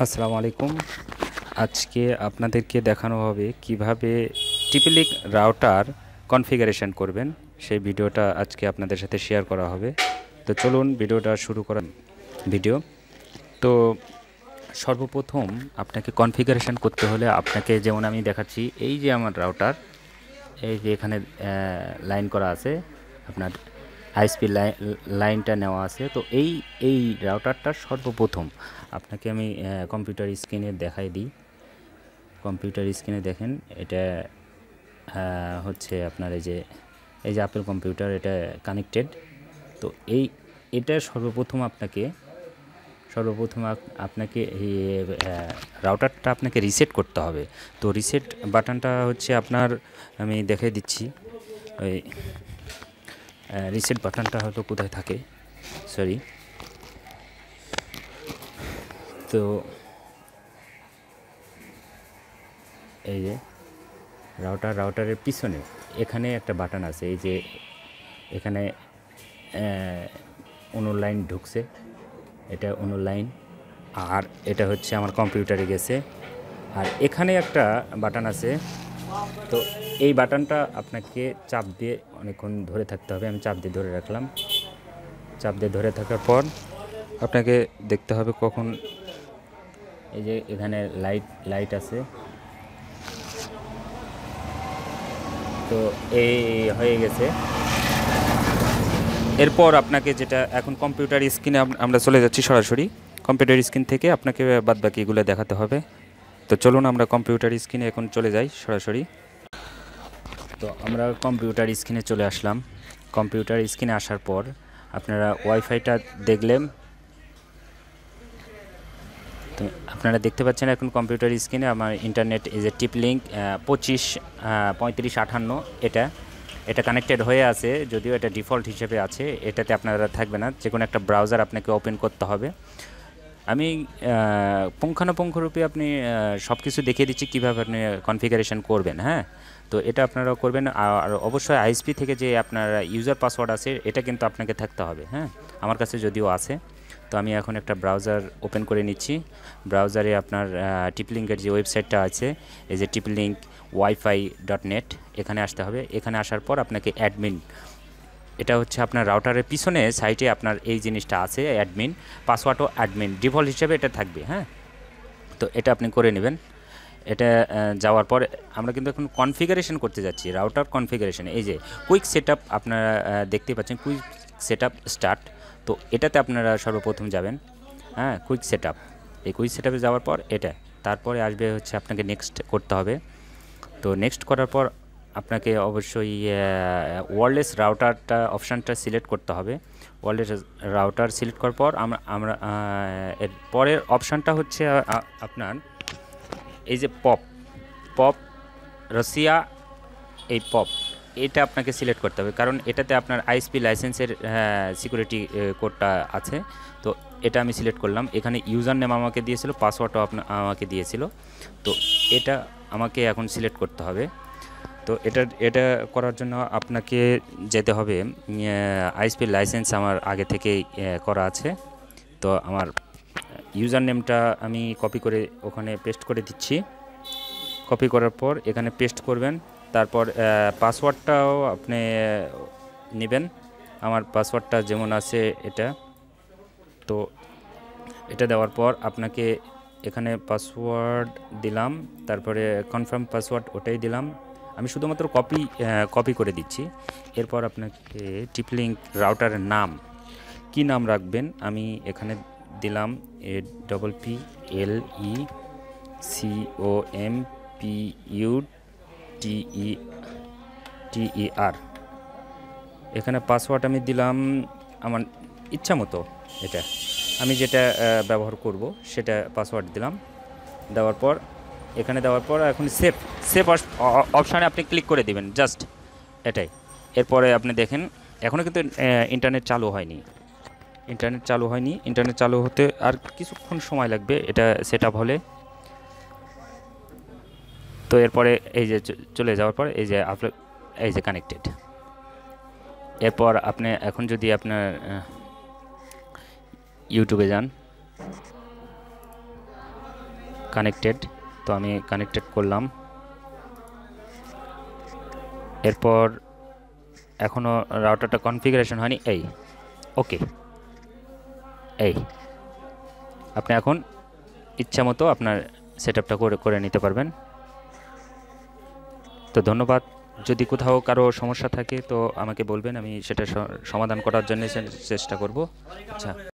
আসসালামু আলাইকুম। আজকে আপনাদেরকে দেখানো হবে কিভাবে টিপি-লিঙ্ক রাউটার কনফিগারেশন করবেন। সেই ভিডিওটা আজকে আপনাদের সাথে শেয়ার করা হবে। তো চলুন ভিডিওটা শুরু করা ভিডিও। তো সর্বপ্রথম আপনাকে কনফিগারেশন করতে হলে আপনাকে যেমন আমি দেখাচ্ছি, এই যে আমার রাউটার, এই যে এখানে লাইন করা আছে, আপনার আইএসপি লাইনটা নেওয়া আছে। তো এই রাউটারটা সর্বপ্রথম আপনাকে আমি কম্পিউটার স্ক্রিনে দেখাই দিই। কম্পিউটার স্ক্রিনে দেখেন, এটা হচ্ছে আপনার এই যে আপেল কম্পিউটার, এটা কানেক্টেড। তো এটা সর্বপ্রথম আপনাকে এই রাউটারটা আপনাকে রিসেট করতে হবে। তো রিসেট বাটনটা হচ্ছে আপনার, আমি দেখিয়ে দিচ্ছি। ওই রিসেট বাটনটা হয়তো কোথায় থাকে, সরি। তো এই যে রাউটারের পিছনে এখানে একটা বাটন আছে, এই যে এখানে লাইন ঢুকছে, এটা লাইন, আর এটা হচ্ছে আমার কম্পিউটারে গেছে। আর এখানে একটা বাটন আছে। তো এই বাটনটা আপনাকে চাপ দিয়ে অনেকক্ষণ ধরে থাকতে হবে। আমি চাপ দিয়ে ধরে রাখলাম। চাপ দিয়ে ধরে থাকার পর আপনাকে দেখতে হবে কখন, এই যে এখানে লাইট আছে। তো এই হয়ে গেছে। এরপর আপনাকে যেটা, এখন কম্পিউটার স্ক্রিনে আমরা চলে যাচ্ছি সরাসরি। কম্পিউটার স্ক্রিন থেকে আপনাকে বাদবাকি এগুলো দেখাতে হবে। তো চলুন আমরা কম্পিউটার স্ক্রিনে এখন চলে যাই সরাসরি। তো আমরা কম্পিউটার স্ক্রিনে চলে আসলাম। কম্পিউটার স্ক্রিনে আসার পর আপনারা ওয়াইফাইটা দেখলেন। তো আপনারা দেখতে পাচ্ছেন এখন কম্পিউটার স্ক্রিনে আমার ইন্টারনেট, এই যে টিপি-লিঙ্ক 25 3558, এটা কানেক্টেড হয়ে আছে। যদিও এটা ডিফল্ট হিসেবে আছে, এটাতে আপনারা থাকবে না। যে কোনো একটা ব্রাউজার আপনাকে ওপেন করতে হবে। আমি পুঙ্খানুপুঙ্খরূপে আপনি সব কিছু দেখিয়ে দিচ্ছি কীভাবে আপনি কনফিগারেশন করবেন। হ্যাঁ, তো এটা আপনারা করবেন। আর অবশ্যই আইএসপি থেকে যে আপনার ইউজার পাসওয়ার্ড আছে, এটা কিন্তু আপনাকে থাকতে হবে। হ্যাঁ, আমার কাছে যদিও আছে। তো আমি এখন একটা ব্রাউজার ওপেন করে নিচ্ছি। ব্রাউজারে আপনার টিপি-লিঙ্কের যে ওয়েবসাইটটা আছে, এই যে টিপি-লিঙ্ক Wifi.net, এখানে আসতে হবে। এখানে আসার পর আপনাকে অ্যাডমিন, এটা হচ্ছে আপনার রাউটারের পিছনে সাইটে আপনার এই জিনিসটা আছে, অ্যাডমিন, পাসওয়ার্ডও অ্যাডমিন ডিফল্ট হিসেবে এটা থাকবে। হ্যাঁ, তো এটা আপনি করে নেবেন। এটা যাওয়ার পর আমরা কিন্তু এখন কনফিগারেশন করতে যাচ্ছি, রাউটার কনফিগারেশন। এই যে কুইক সেটআপ আপনারা দেখতে পাচ্ছেন, কুইক সেটআপ স্টার্ট। তো এটাতে আপনারা সর্বপ্রথম যাবেন। হ্যাঁ, কুইক সেটআপ। এই কুইক সেটআপে যাওয়ার পর এটা, তারপরে আসবে হচ্ছে আপনাকে নেক্সট করতে হবে। তো নেক্সট করার পর আপনাকে অবশ্যই ওয়্যারলেস রাউটারটা অপশানটা সিলেক্ট করতে হবে। ওয়্যারলেস রাউটার সিলেক্ট করার পর আমরা এর পরের অপশানটা হচ্ছে আপনার এই যে পপ রাশিয়া, এই পপ, এটা আপনাকে সিলেক্ট করতে হবে, কারণ এটাতে আপনার আইএসপি লাইসেন্সের সিকিউরিটি কোডটা আছে। তো এটা আমি সিলেক্ট করলাম। এখানে ইউজার নেম আমাকে দিয়েছিল, পাসওয়ার্ডও আমাকে দিয়েছিল। তো এটা আমাকে এখন সিলেক্ট করতে হবে। তো এটা করার জন্য আপনাকে যেতে হবে, আইএসপি লাইসেন্স আমার আগে থেকেই করা আছে। তো আমার ইউজার নেমটা আমি কপি করে ওখানে পেস্ট করে দিচ্ছি। কপি করার পর এখানে পেস্ট করবেন। তারপর পাসওয়ার্ডটাও আপনি নেবেন। আমার পাসওয়ার্ডটা যেমন আছে এটা। তো এটা দেওয়ার পর আপনাকে এখানে পাসওয়ার্ড দিলাম, তারপরে কনফার্ম পাসওয়ার্ড ওটাই দিলাম। আমি শুধুমাত্র কপি করে দিচ্ছি। এরপর আপনাকে টিপি-লিঙ্ক রাউটারের নাম, কি নাম রাখবেন, আমি এখানে দিলাম APPLECOMPUTER। এখানে পাসওয়ার্ড আমি দিলাম আমার ইচ্ছা মতো। এটা আমি যেটা ব্যবহার করব সেটা পাসওয়ার্ড দিলাম। দেওয়ার পর এখন সেভ অপশানে আপনি ক্লিক করে দিবেন, জাস্ট এটাই। এরপরে আপনি দেখেন এখনও কিন্তু ইন্টারনেট চালু হয়নি। ইন্টারনেট চালু হতে আর কিছুক্ষণ সময় লাগবে এটা সেটআপ হলে। তো এরপরে এই যে চলে যাওয়ার পর এই যে কানেক্টেড। এরপর আপনি এখন যদি আপনার ইউটিউবে যান, কানেক্টেড, তো আমি কানেক্টেড করলাম। এরপর এখনও রাউটারটা কনফিগারেশন হয়নি, এই ওকে, এই আপনি এখন ইচ্ছা মতো আপনার সেটআপটা করে নিতে পারবেন। তো ধন্যবাদ। যদি কোথাও কারো সমস্যা থাকে তো আমাকে বলবেন, আমি সেটা সমাধান করার জন্য চেষ্টা করব। আচ্ছা।